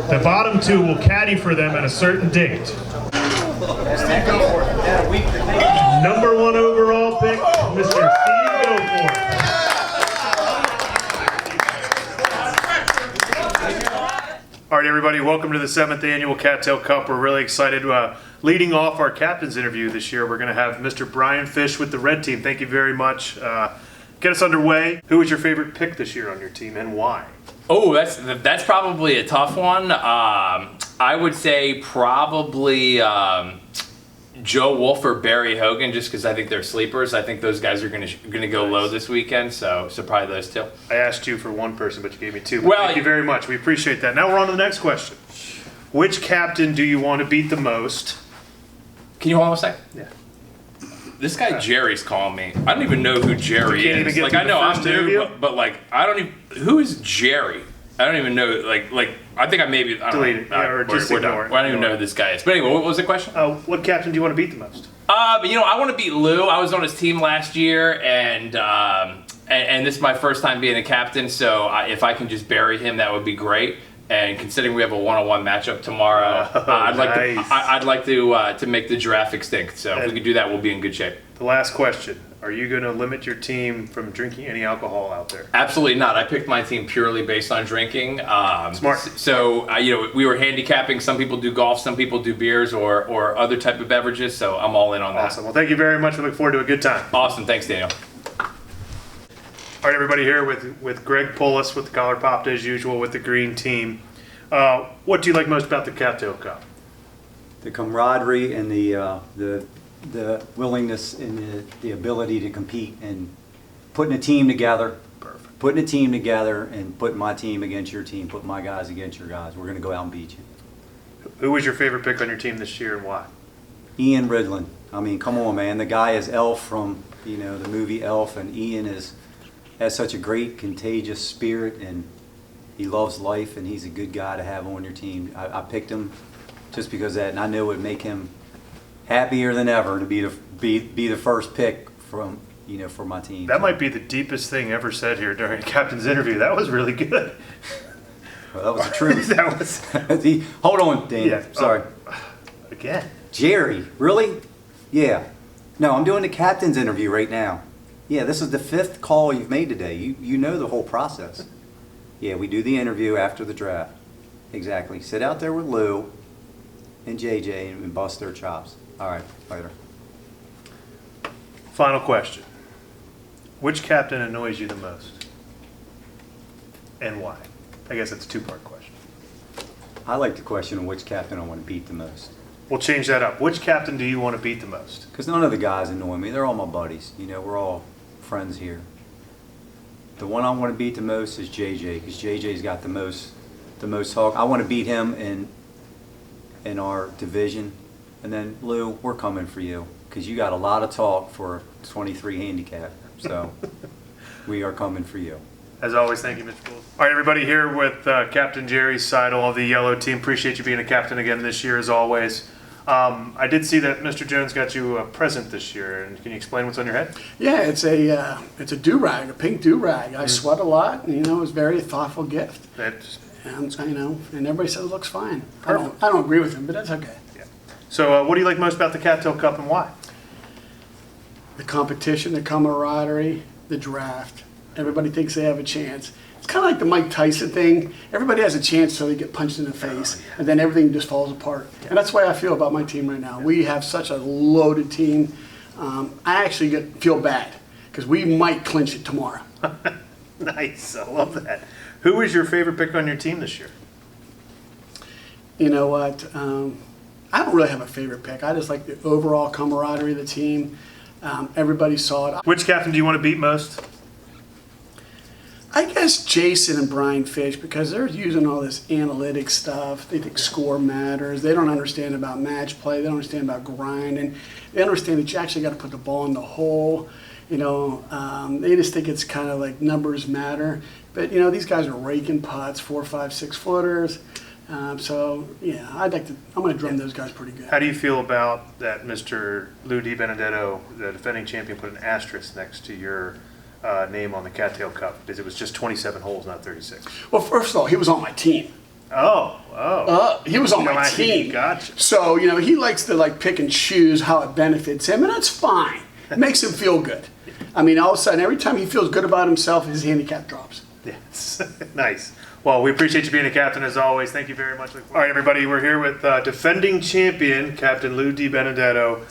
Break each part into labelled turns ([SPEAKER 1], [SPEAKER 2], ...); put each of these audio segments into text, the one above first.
[SPEAKER 1] The bottom two will caddy for them at a certain date. Number 1 overall pick, Mr. Steve Goforth. All right, everybody, welcome to the 7th Annual Cattail Cup. We're really excited. Leading off our captain's interview this year, we're going to have Mr. Brian Fish with the red team. Thank you very much. Get us underway. Who was your favorite pick this year on your team and why?
[SPEAKER 2] Oh, that's probably a tough one. I would say probably Joe Wolf or Barry Hogan, just because I think they're sleepers. I think those guys are going to go low this weekend, so probably those two.
[SPEAKER 1] I asked you for one person, but you gave me two.
[SPEAKER 2] Well,
[SPEAKER 1] thank you very much. We appreciate that. Now we're on to the next question. Which captain do you want to beat the most?
[SPEAKER 2] Can you hold on a second?
[SPEAKER 1] Yeah.
[SPEAKER 2] This guy Jerry's calling me. I don't even know who Jerry
[SPEAKER 1] You can't
[SPEAKER 2] is.
[SPEAKER 1] even get
[SPEAKER 2] Like
[SPEAKER 1] through
[SPEAKER 2] I know
[SPEAKER 1] the
[SPEAKER 2] I'm
[SPEAKER 1] first
[SPEAKER 2] new,
[SPEAKER 1] interview?
[SPEAKER 2] but like I don't even. Who is Jerry? I don't even know. Like I think I maybe
[SPEAKER 1] Delete it. Yeah, or just ignore it.
[SPEAKER 2] I don't even know who this guy is. But anyway, what was the question?
[SPEAKER 1] What captain do you want to beat the most?
[SPEAKER 2] But I want to beat Lou. I was on his team last year, and this is my first time being a captain. So if I can just bury him, that would be great. And considering we have a one-on-one matchup tomorrow, I'd like to make the giraffe extinct. So if we could do that, we'll be in good shape.
[SPEAKER 1] The last question: are you going to limit your team from drinking any alcohol out there?
[SPEAKER 2] Absolutely not. I picked my team purely based on drinking.
[SPEAKER 1] Smart.
[SPEAKER 2] So we were handicapping. Some people do golf, some people do beers or other type of beverages. So I'm all in on that.
[SPEAKER 1] Awesome. Well, thank you very much. We look forward to a good time.
[SPEAKER 2] Awesome. Thanks, Daniel.
[SPEAKER 1] All right, everybody, here with Greg Pullis with the collar popped as usual with the green team. What do you like most about the Cattail Cup?
[SPEAKER 3] The camaraderie and the willingness and the ability to compete and putting a team together.
[SPEAKER 1] Perfect.
[SPEAKER 3] Putting a team together and putting my team against your team, putting my guys against your guys. We're going to go out and beat you.
[SPEAKER 1] Who was your favorite pick on your team this year and why?
[SPEAKER 3] Ian Ridlin. I mean, come on, man. The guy is Elf from the movie Elf, and Ian has such a great contagious spirit, and he loves life, and he's a good guy to have on your team. I picked him just because of that, and I knew it would make him happier than ever to be the first pick from for my team.
[SPEAKER 1] That might be the deepest thing ever said here during a captain's interview. That was really good.
[SPEAKER 3] Well, that was the truth.
[SPEAKER 1] That was.
[SPEAKER 3] Hold on, Dan.
[SPEAKER 1] Yeah.
[SPEAKER 3] Sorry.
[SPEAKER 1] Again.
[SPEAKER 3] Jerry, really? Yeah. No, I'm doing the captain's interview right now. Yeah, this is the 5th call you've made today. You know the whole process. Yeah, we do the interview after the draft. Exactly. Sit out there with Lou and JJ and bust their chops. All right, later.
[SPEAKER 1] Final question. Which captain annoys you the most? And why? I guess it's a two-part question.
[SPEAKER 3] I like the question of which captain I want to beat the most.
[SPEAKER 1] We'll change that up. Which captain do you want to beat the most?
[SPEAKER 3] Because none of the guys annoy me. They're all my buddies. We're all friends here. The one I want to beat the most is JJ, because JJ's got the most talk. I want to beat him in our division. And then Lou, we're coming for you, because you got a lot of talk for a 23 handicap. So we are coming for you.
[SPEAKER 1] As always, thank you, Mr. Bulls. All right, everybody, here with Captain Jerry Seidel of the yellow team. Appreciate you being a captain again this year, as always. I did see that Mr. Jones got you a present this year, and can you explain what's on your head?
[SPEAKER 4] Yeah, it's a do-rag, a pink do-rag. I sweat a lot, and, it was a very thoughtful gift.
[SPEAKER 1] That's,
[SPEAKER 4] And everybody says it looks fine. I don't agree with him, but that's okay.
[SPEAKER 1] yeah. So what do you like most about the Cattail Cup and why?
[SPEAKER 4] The competition, the camaraderie, the draft. Everybody thinks they have a chance. It's kind of like the Mike Tyson thing. Everybody has a chance till they get punched in the face, and then everything just falls apart. And that's the way I feel about my team right now. We have such a loaded team. I actually feel bad because we might clinch it tomorrow.
[SPEAKER 1] Nice. I love that. Who was your favorite pick on your team this year?
[SPEAKER 4] You know what? I don't really have a favorite pick. I just like the overall camaraderie of the team. Everybody saw it.
[SPEAKER 1] Which captain do you want to beat most?
[SPEAKER 4] I guess Jason and Brian Fish, because they're using all this analytic stuff. They think score matters. They don't understand about match play. They don't understand about grinding. They understand that you actually got to put the ball in the hole. They just think it's kind of like numbers matter. But these guys are raking putts, 4, 5, 6 footers. So yeah, I'm going to drum those guys pretty good.
[SPEAKER 1] How do you feel about that Mr. Lou DiBenedetto, the defending champion, put an asterisk next to your name on the Cattail Cup because it was just 27 holes, not 36?
[SPEAKER 4] Well, first of all, he was on my team. He was on
[SPEAKER 1] No,
[SPEAKER 4] my
[SPEAKER 1] I see.
[SPEAKER 4] team.
[SPEAKER 1] Gotcha.
[SPEAKER 4] So, you know, he likes to like pick and choose how it benefits him, and that's fine. It makes him feel good. I mean, all of a sudden, every time he feels good about himself, his handicap drops.
[SPEAKER 1] Yes. Nice. Well, we appreciate you being a captain as always. Thank you very much. All right, everybody, we're here with defending champion, Captain Lou DiBenedetto.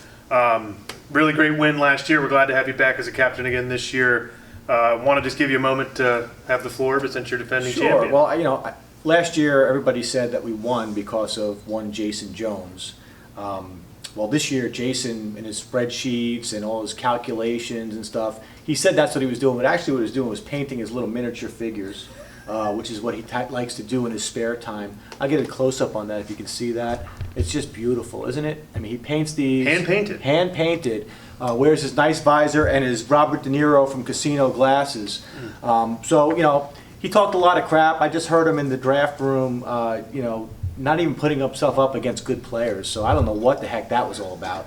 [SPEAKER 1] Really great win last year. We're glad to have you back as a captain again this year. Want to just give you a moment to have the floor, but since you're defending champion.
[SPEAKER 5] Well, you know, last year everybody said that we won because of one Jason Jones. Well, this year Jason, in his spreadsheets and all his calculations and stuff, he said that's what he was doing, but actually what he was doing was painting his little miniature figures, which is what he likes to do in his spare time. I'll get a close-up on that if you can see that. It's just beautiful, isn't it? I mean, he paints these...
[SPEAKER 1] Hand-painted.
[SPEAKER 5] Hand-painted. Wears his nice visor and his Robert De Niro from Casino glasses. So, you know, he talked a lot of crap. I just heard him in the draft room, you know, not even putting himself up against good players. So I don't know what the heck that was all about.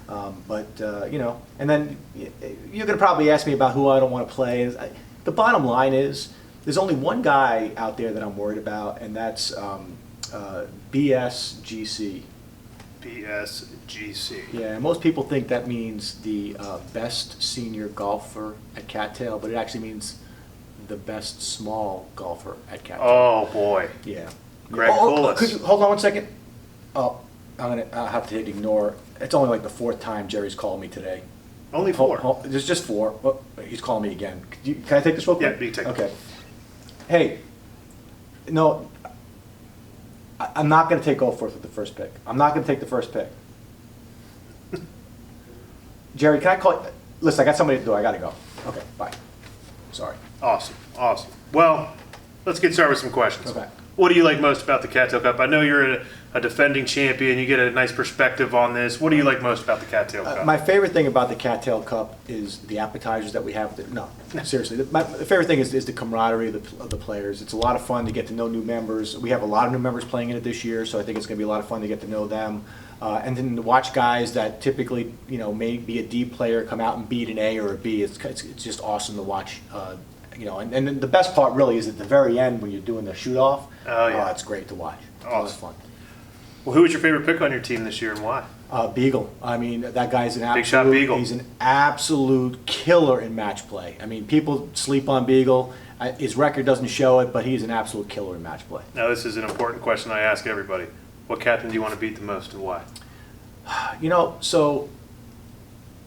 [SPEAKER 5] You know, and then you're going to probably ask me about who I don't want to play. The bottom line is there's only one guy out there that I'm worried about, and that's BSGC.
[SPEAKER 1] BSGC.
[SPEAKER 5] Yeah, most people think that means the best senior golfer at Cattail, but it actually means the best small golfer at Cattail.
[SPEAKER 1] Oh, boy.
[SPEAKER 5] Yeah.
[SPEAKER 1] Greg Poulos.
[SPEAKER 5] Could you hold on one second? Oh, I'll have to hit ignore. It's only like the fourth time Jerry's called me today.
[SPEAKER 1] Only four.
[SPEAKER 5] There's just four. Oh, he's calling me again. Can I take this real quick?
[SPEAKER 1] Yeah, you take it.
[SPEAKER 5] Okay. Hey, no, I'm not going to take Goforth with the first pick. I'm not going to take the first pick. Jerry, can I call you? Listen, I got somebody at the door. I got to go. Okay, bye. Sorry.
[SPEAKER 1] Awesome. Awesome. Well, let's get started with some questions.
[SPEAKER 5] Okay.
[SPEAKER 1] What do you like most about the Cattail Cup? I know you're a defending champion. You get a nice perspective on this. What do you like most about the Cattail Cup?
[SPEAKER 5] My favorite thing about the Cattail Cup is the appetizers that we have. No, seriously. My favorite thing is the camaraderie of the players. It's a lot of fun to get to know new members. We have a lot of new members playing in it this year, so I think it's going to be a lot of fun to get to know them. And then to watch guys that typically, you know, may be a D player come out and beat an A or a B. It's just awesome to watch. You know, and then the best part really is at the very end when you're doing the shoot-off.
[SPEAKER 1] Oh, yeah.
[SPEAKER 5] It's great to watch. It's a lot of fun.
[SPEAKER 1] Well, who was your favorite pick on your team this year and why?
[SPEAKER 5] Beagle. I mean, that guy's an absolute...
[SPEAKER 1] Big shot Beagle.
[SPEAKER 5] He's an absolute killer in match play. I mean, people sleep on Beagle. His record doesn't show it, but he's an absolute killer in match play.
[SPEAKER 1] Now, this is an important question I ask everybody. What captain do you want to beat the most and why?
[SPEAKER 5] You know, so...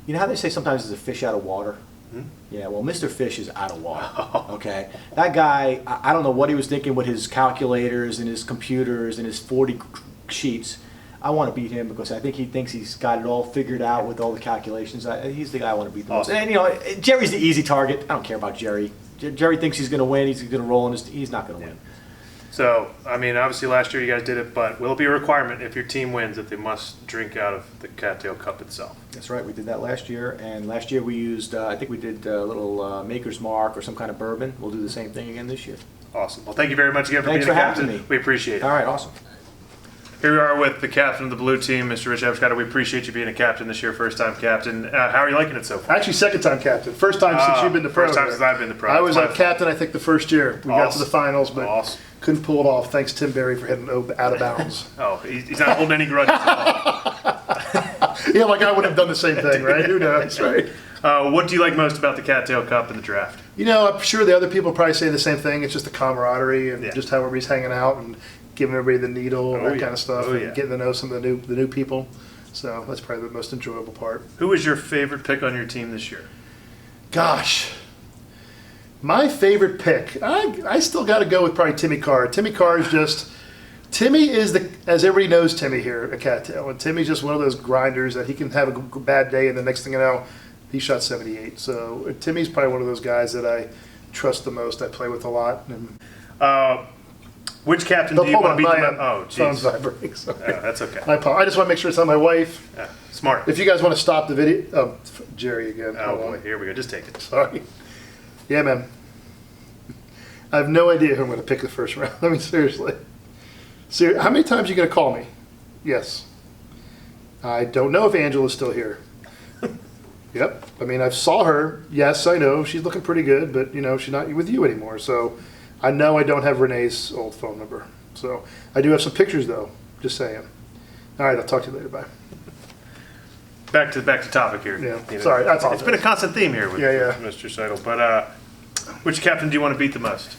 [SPEAKER 5] You know how they say sometimes there's a fish out of water?
[SPEAKER 1] Hmm?
[SPEAKER 5] Yeah, well, Mr. Fish is out of water, okay? That guy, I don't know what he was thinking with his calculators and his computers and his 40 sheets. I want to beat him because I think he thinks he's got it all figured out with all the calculations. He's the guy I want to beat the most. And, you know, Jerry's the easy target. I don't care about Jerry. Jerry thinks he's going to win. He's going to roll, and he's not going to win.
[SPEAKER 1] So, I mean, obviously last year you guys did it, but will it be a requirement if your team wins that they must drink out of the Cattail Cup itself?
[SPEAKER 5] That's right. We did that last year, and last year we used, I think we did a little Maker's Mark or some kind of bourbon. We'll do the same thing again this year.
[SPEAKER 1] Awesome. Well, thank you very much again for
[SPEAKER 5] Thanks
[SPEAKER 1] being
[SPEAKER 5] for
[SPEAKER 1] a
[SPEAKER 5] having
[SPEAKER 1] captain.
[SPEAKER 5] me.
[SPEAKER 1] We appreciate it.
[SPEAKER 5] All right, awesome.
[SPEAKER 1] Here we are with the captain of the blue team, Mr. Rich Abscott. We appreciate you being a captain this year, first-time captain. How are you liking it so far?
[SPEAKER 6] Actually, second-time captain. First time since you've been the pro.
[SPEAKER 1] First time since I've been the pro.
[SPEAKER 6] I was a
[SPEAKER 1] That's
[SPEAKER 6] captain, I think, the first year. We got to
[SPEAKER 1] Awesome.
[SPEAKER 6] the finals, but
[SPEAKER 1] Awesome.
[SPEAKER 6] couldn't pull it off. Thanks, Tim Berry, for hitting out of bounds.
[SPEAKER 1] Oh, he's not holding any grudges at all.
[SPEAKER 6] Yeah, like I would have done the same thing, right? Who knows, right?
[SPEAKER 1] What do you like most about the Cattail Cup and the draft?
[SPEAKER 6] You know, I'm sure the other people probably say the same thing. It's just the camaraderie and
[SPEAKER 1] Yeah.
[SPEAKER 6] just how everybody's hanging out and giving everybody the needle and
[SPEAKER 1] Oh,
[SPEAKER 6] that
[SPEAKER 1] yeah.
[SPEAKER 6] kind of stuff,
[SPEAKER 1] Oh,
[SPEAKER 6] and
[SPEAKER 1] yeah.
[SPEAKER 6] getting to know some of the new people. So that's probably the most enjoyable part.
[SPEAKER 1] Who was your favorite pick on your team this year?
[SPEAKER 6] Gosh, my favorite pick. I still got to go with probably Timmy Carr. Timmy Carr is just. Timmy is as everybody knows Timmy here at Cattail, and Timmy's just one of those grinders that he can have a bad day, and the next thing you know, he shot 78. So Timmy's probably one of those guys that I trust the most. I play with a lot. And
[SPEAKER 1] Which captain do you want to beat the most? Oh,
[SPEAKER 6] phone's
[SPEAKER 1] jeez.
[SPEAKER 6] vibrating. Sorry.
[SPEAKER 1] Yeah, that's okay.
[SPEAKER 6] I just want to make sure it's on my wife.
[SPEAKER 1] Yeah, smart.
[SPEAKER 6] If you guys want to stop the video, Jerry again.
[SPEAKER 1] Oh,
[SPEAKER 6] Hold
[SPEAKER 1] boy.
[SPEAKER 6] on.
[SPEAKER 1] Here we go. Just take it.
[SPEAKER 6] Sorry. Yeah, man. I have no idea who I'm going to pick the first round. I mean, seriously. How many times are you going to call me? Yes. I don't know if Angela's still here. Yep. I mean, I saw her. Yes, I know. She's looking pretty good, but, you know, she's not with you anymore. So I know I don't have Renee's old phone number. So I do have some pictures though. Just saying. All right, I'll talk to you later. Bye.
[SPEAKER 1] Back to topic here.
[SPEAKER 6] Yeah, sorry, I apologize.
[SPEAKER 1] It's been a constant theme here with
[SPEAKER 6] Yeah.
[SPEAKER 1] Mr. Seidel. But which captain do you want to beat the most?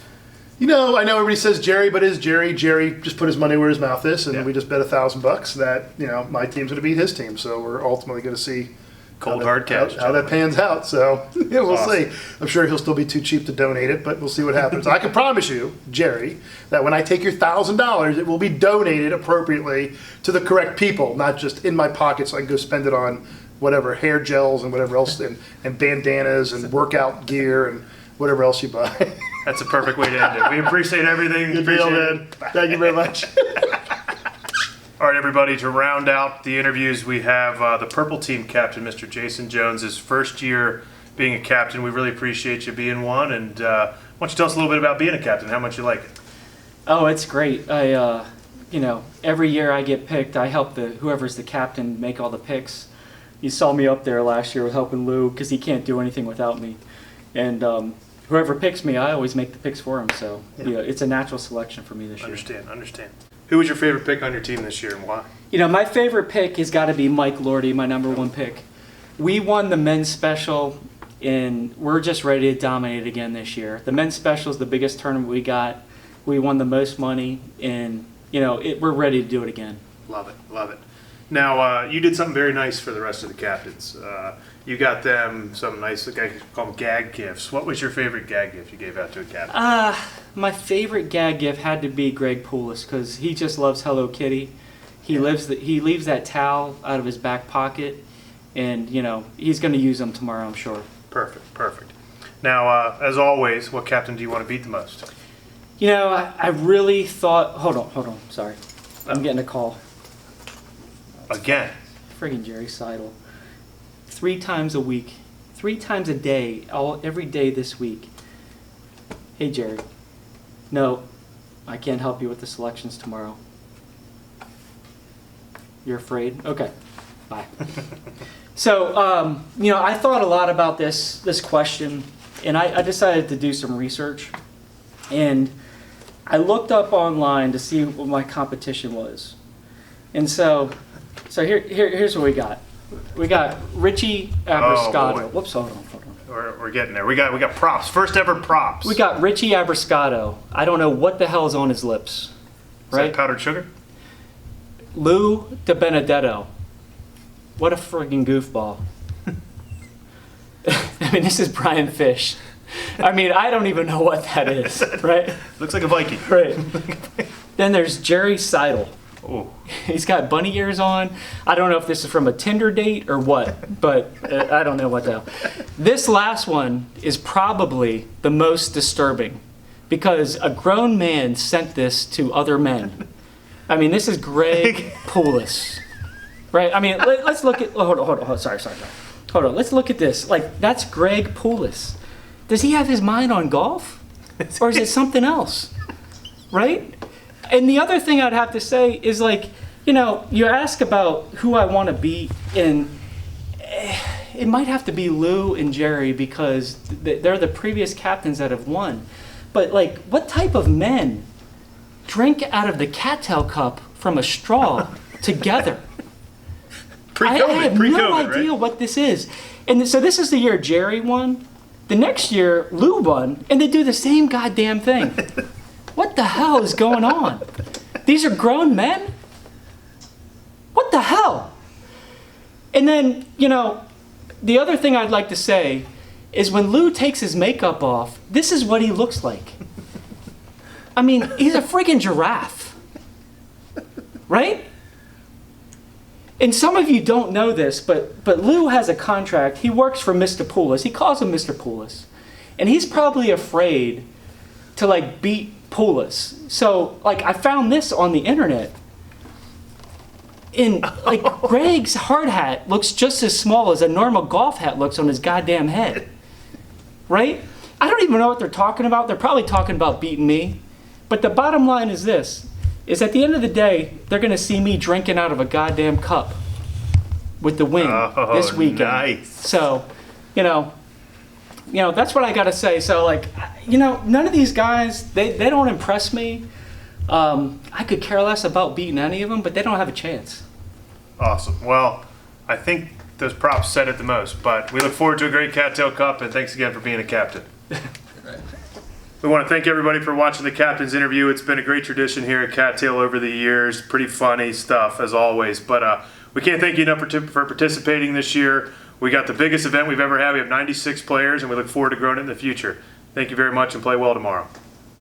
[SPEAKER 6] I know everybody says Jerry, but is Jerry just put his money where his mouth is, and
[SPEAKER 1] Yeah.
[SPEAKER 6] we just bet $1,000 that my team's going to beat his team. So we're ultimately going to see
[SPEAKER 1] Cold hard cash.
[SPEAKER 6] how that pans out. So yeah, we'll
[SPEAKER 1] Awesome.
[SPEAKER 6] see. I'm sure he'll still be too cheap to donate it, but we'll see what happens. I can promise you, Jerry, that when I take your $1,000, it will be donated appropriately to the correct people, not just in my pocket so I can go spend it on whatever hair gels and whatever else, and bandanas and workout gear and whatever else you buy.
[SPEAKER 1] That's a perfect way to end it. We appreciate everything.
[SPEAKER 6] Good deal,
[SPEAKER 1] Appreciate
[SPEAKER 6] man.
[SPEAKER 1] it.
[SPEAKER 6] Thank you very much.
[SPEAKER 1] All right, everybody, to round out the interviews, we have the Purple Team captain, Mr. Jason Jones, his first year being a captain. We really appreciate you being one. And why don't you tell us a little bit about being a captain, how much you like it?
[SPEAKER 7] Oh, it's great. Every year I get picked, I help whoever's the captain make all the picks. You saw me up there last year with helping Lou because he can't do anything without me. And whoever picks me, I always make the picks for him. So it's a natural selection for me this year.
[SPEAKER 1] Understand. Who was your favorite pick on your team this year and why?
[SPEAKER 7] My favorite pick has got to be Mike Lordy, my number one pick. We won the men's special, and we're just ready to dominate again this year. The men's special is the biggest tournament we got. We won the most money, and we're ready to do it again.
[SPEAKER 1] Love it. Now, you did something very nice for the rest of the captains. You got them some nice, I call them gag gifts. What was your favorite gag gift you gave out to a captain?
[SPEAKER 7] My favorite gag gift had to be Greg Poulos because he just loves Hello Kitty. He leaves that towel out of his back pocket, and he's going to use them tomorrow, I'm sure.
[SPEAKER 1] Perfect. Now, as always, what captain do you want to beat the most?
[SPEAKER 7] I really thought. Hold on. Sorry, I'm getting a call.
[SPEAKER 1] Again.
[SPEAKER 7] Friggin' Jerry Seidel. 3 times a week, 3 times a day, every day this week. Hey Jerry, no, I can't help you with the selections tomorrow. You're afraid? Okay, bye. So, I thought a lot about this question, and I decided to do some research, and I looked up online to see what my competition was, and so here's what we got. We got Richie Abrascato.
[SPEAKER 1] boy.
[SPEAKER 7] Whoops, hold on.
[SPEAKER 1] We're getting there. We got props. First ever props.
[SPEAKER 7] We got Richie Abrascato. I don't know what the hell's on his lips.
[SPEAKER 1] Is that powdered sugar?
[SPEAKER 7] Lou De Benedetto. What a friggin' goofball. This is Brian Fish. I don't even know what that is, right?
[SPEAKER 1] Looks like a Viking.
[SPEAKER 7] Right. Then there's Jerry Seidel.
[SPEAKER 1] Oh.
[SPEAKER 7] He's got bunny ears on. I don't know if this is from a Tinder date or what, but I don't know what the hell. This last one is probably the most disturbing because a grown man sent this to other men. This is Greg Poulos, right? Let's look at. Hold on. Sorry. Hold on. Let's look at this. That's Greg Poulos. Does he have his mind on golf, or is it something else, right? And the other thing I'd have to say is you ask about who I want to beat, and it might have to be Lou and Jerry because they're the previous captains that have won. But what type of men drink out of the Cattail Cup from a straw together? I have no idea what this is. And so this is the year Jerry won. The next year Lou won, and they do the same goddamn thing. What the hell is going on? These are grown men? What the hell? And then, the other thing I'd like to say is when Lou takes his makeup off, this is what he looks like. He's a friggin' giraffe. Right? And some of you don't know this, but Lou has a contract. He works for Mr. Poulos. He calls him Mr. Poulos. And he's probably afraid to beat Poulos. So I found this on the internet. And Greg's hard hat looks just as small as a normal golf hat looks on his goddamn head. Right? I don't even know what they're talking about. They're probably talking about beating me. But the bottom line is this, is at the end of the day, they're going to see me drinking out of a goddamn cup with the wing this weekend.
[SPEAKER 1] Nice.
[SPEAKER 7] So, that's what I got to say. So, none of these guys, they don't impress me. I could care less about beating any of them, but they don't have a chance.
[SPEAKER 1] Awesome. Well, I think those props said it the most, but we look forward to a great Cattail Cup, and thanks again for being a captain. We want to thank everybody for watching the captain's interview. It's been a great tradition here at Cattail over the years. Pretty funny stuff, as always. But we can't thank you enough for participating this year. We got the biggest event we've ever had. We have 96 players, and we look forward to growing it in the future. Thank you very much, and play well tomorrow.